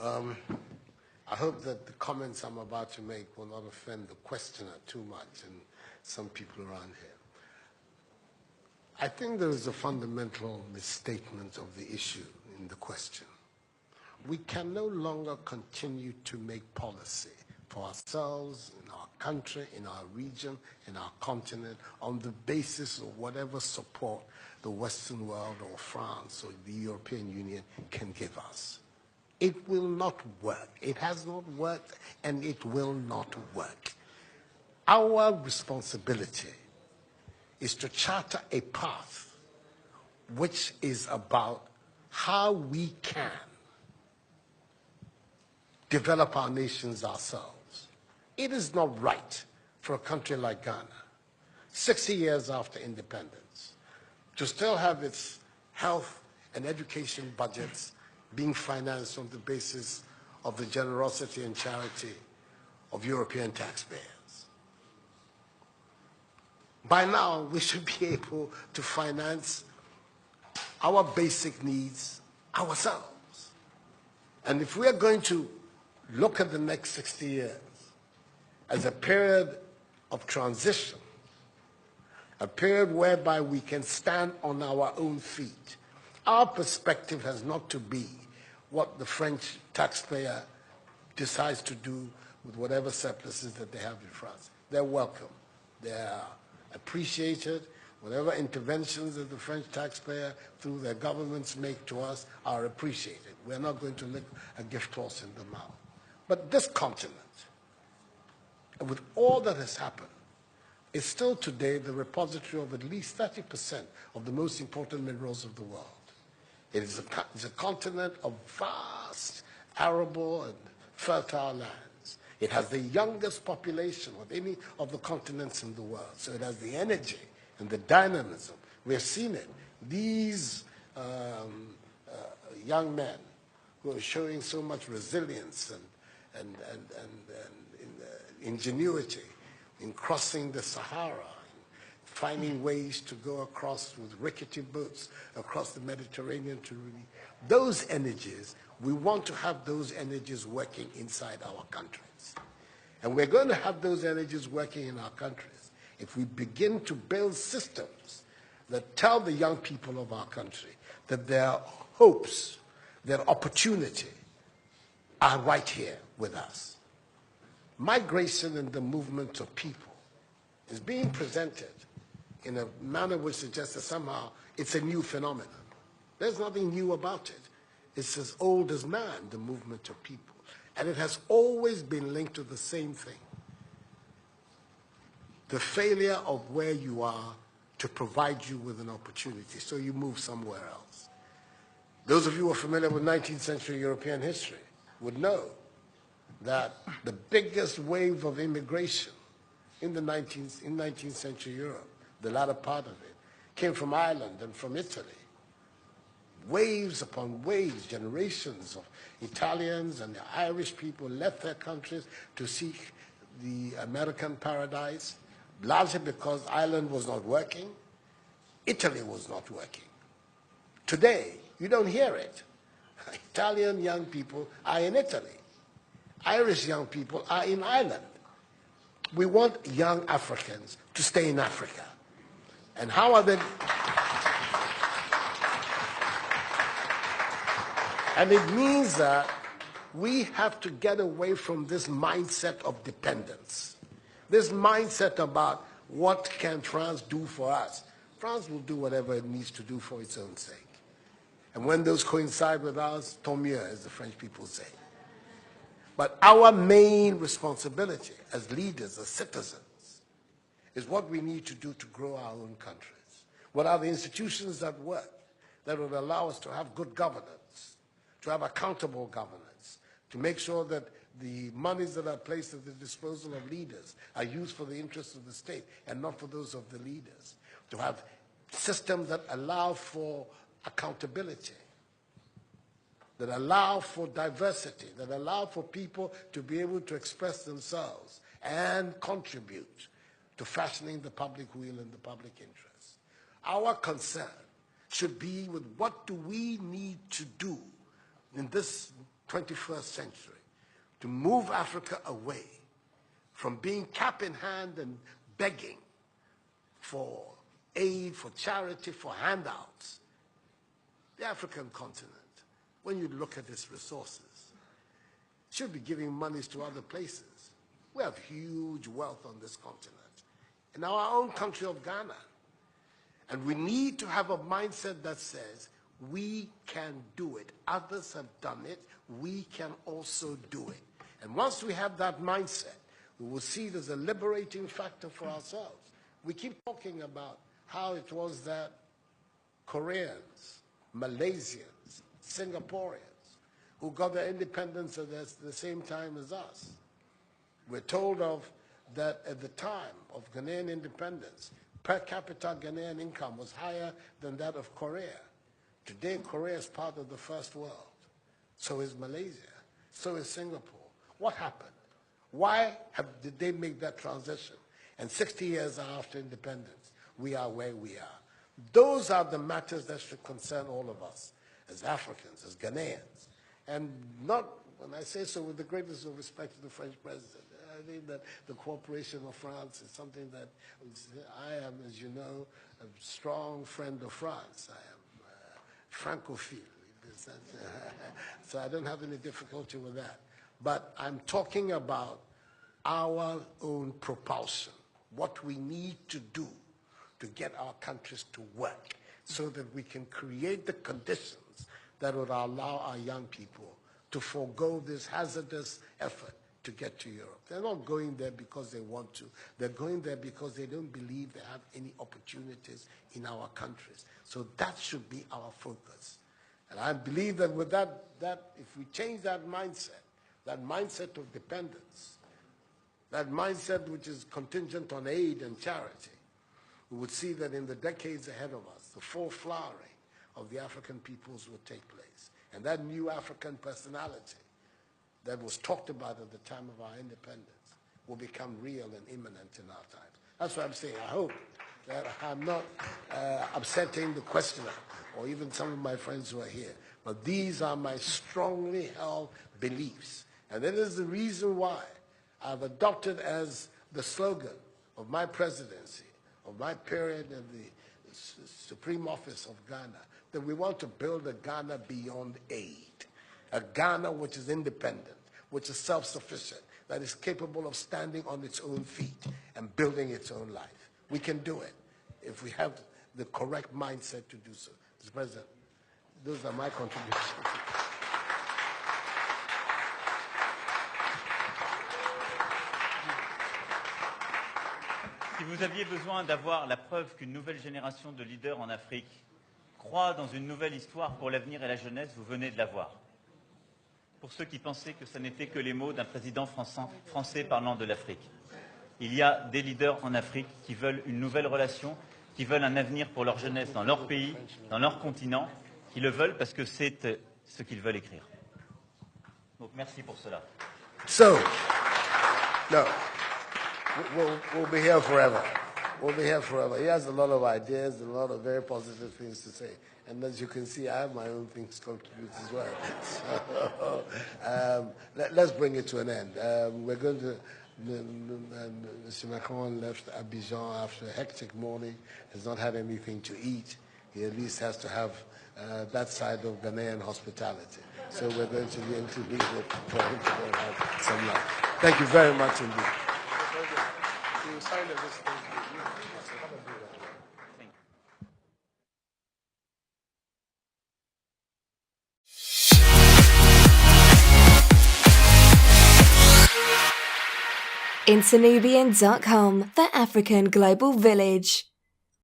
I hope that the comments I'm about to make will not offend the questioner too much and some people around here. I think there is a fundamental misstatement of the issue in the question. We can no longer continue to make policy for ourselves, in our country, in our region, in our continent, on the basis of whatever support the Western world or France or the European Union can give us. It will not work. It has not worked, and it will not work. Our responsibility is to charter a path which is about how we can develop our nations ourselves. It is not right for a country like Ghana, 60 years after independence, to still have its health and education budgets being financed on the basis of the generosity and charity of European taxpayers. By now, we should be able to finance our basic needs ourselves. And if we are going to look at the next 60 years as a period of transition, a period whereby we can stand on our own feet, our perspective has not to be what the French taxpayer decides to do with whatever surpluses that they have in France. They're welcome. They're appreciated. Whatever interventions that the French taxpayer through their governments make to us are appreciated. We're not going to lick a gift horse in the mouth. But this continent, with all that has happened, is still today the repository of at least 30% of the most important minerals of the world. It is a continent of vast, arable and fertile lands. It has the youngest population of any of the continents in the world. So it has the energy and the dynamism. We have seen it. These young men who are showing so much resilience and ingenuity in crossing the Sahara, finding ways to go across with rickety boats across the Mediterranean to really, those energies, we want to have those energies working inside our countries. And we're going to have those energies working in our countries if we begin to build systems that tell the young people of our country that their hopes, their opportunity are right here with us. Migration and the movement of people is being presented in a manner which suggests that somehow it's a new phenomenon. There's nothing new about it. It's as old as man, the movement of people. And it has always been linked to the same thing. The failure of where you are to provide you with an opportunity, so you move somewhere else. Those of you who are familiar with 19th century European history would know that the biggest wave of immigration in 19th century Europe, the latter part of it, came from Ireland and from Italy. Waves upon waves, generations of Italians and the Irish people left their countries to seek the American paradise, largely because Ireland was not working, Italy was not working. Today, you don't hear it. Italian young people are in Italy. Irish young people are in Ireland. We want young Africans to stay in Africa. And how are they? And it means that we have to get away from this mindset of dependence. This mindset about what can France do for us. France will do whatever it needs to do for its own sake. And when those coincide with ours, tant mieux, as the French people say. But our main responsibility as leaders, as citizens, is what we need to do to grow our own countries. What are the institutions that work, that will allow us to have good governance, to have accountable governance, to make sure that the monies that are placed at the disposal of leaders are used for the interests of the state and not for those of the leaders, to have systems that allow for accountability, that allow for diversity, that allow for people to be able to express themselves and contribute to fashioning the public will and the public interest. Our concern should be with what do we need to do in this 21st century, to move Africa away from being cap in hand and begging for aid, for charity, for handouts. The African continent, when you look at its resources, should be giving monies to other places. We have huge wealth on this continent, in our own country of Ghana. And we need to have a mindset that says, we can do it. Others have done it. We can also do it. And once we have that mindset, we will see it as a liberating factor for ourselves. We keep talking about how it was that Koreans, Malaysians, Singaporeans, who got their independence at the same time as us. We're told of that at the time of Ghanaian independence, per capita Ghanaian income was higher than that of Korea. Today, Korea is part of the first world. So is Malaysia. So is Singapore. What happened? Why did they make that transition? And 60 years after independence, we are where we are. Those are the matters that should concern all of us as Africans, as Ghanaians. And not, when I say so with the greatest of respect to the French president, I think that the cooperation of France is something that I am, as you know, a strong friend of France. I am Francophile. So I don't have any difficulty with that. But I'm talking about our own propulsion, what we need to do to get our countries to work so that we can create the conditions that would allow our young people to forego this hazardous effort to get to Europe. They're not going there because they want to. They're going there because they don't believe they have any opportunities in our countries. So that should be our focus. And I believe that with that if we change that mindset of dependence, that mindset which is contingent on aid and charity, we would see that in the decades ahead of us, the full flowering of the African peoples would take place. And that new African personality that was talked about at the time of our independence will become real and imminent in our times. That's what I'm saying. I hope that I'm not upsetting the questioner or even some of my friends who are here. But these are my strongly held beliefs. And that is the reason why I've adopted as the slogan of my presidency, of my period in the Supreme Office of Ghana, that we want to build a Ghana beyond aid, a Ghana which is independent, which is self-sufficient, that is capable of standing on its own feet and building its own life. We can do it if we have the correct mindset to do so. Mr. President, those are my contributions. Si vous aviez besoin d'avoir la preuve qu'une nouvelle génération de leaders en Afrique croit dans une nouvelle histoire pour l'avenir et la jeunesse, vous venez de l'avoir. Pour ceux qui pensaient que ce n'étaient que les mots d'un président français parlant de l'Afrique. Il y a des leaders en Afrique qui veulent une nouvelle relation, qui veulent un avenir pour leur jeunesse dans leur pays, dans leur continent, qui le veulent parce que c'est ce qu'ils veulent écrire. Donc merci pour cela. So, no. We'll be here forever. We'll be here forever. He has a lot of ideas, a lot of very positive things to say. And as you can see, I have my own things to contribute as well. So, let's bring it to an end. We're going to... Mr. Macron left Abidjan after a hectic morning, has not had anything to eat. He at least has to have that side of Ghanaian hospitality. So we're going to be interviewing for him to go and have some lunch. Thank you very much indeed. Internubian.com, the African Global Village.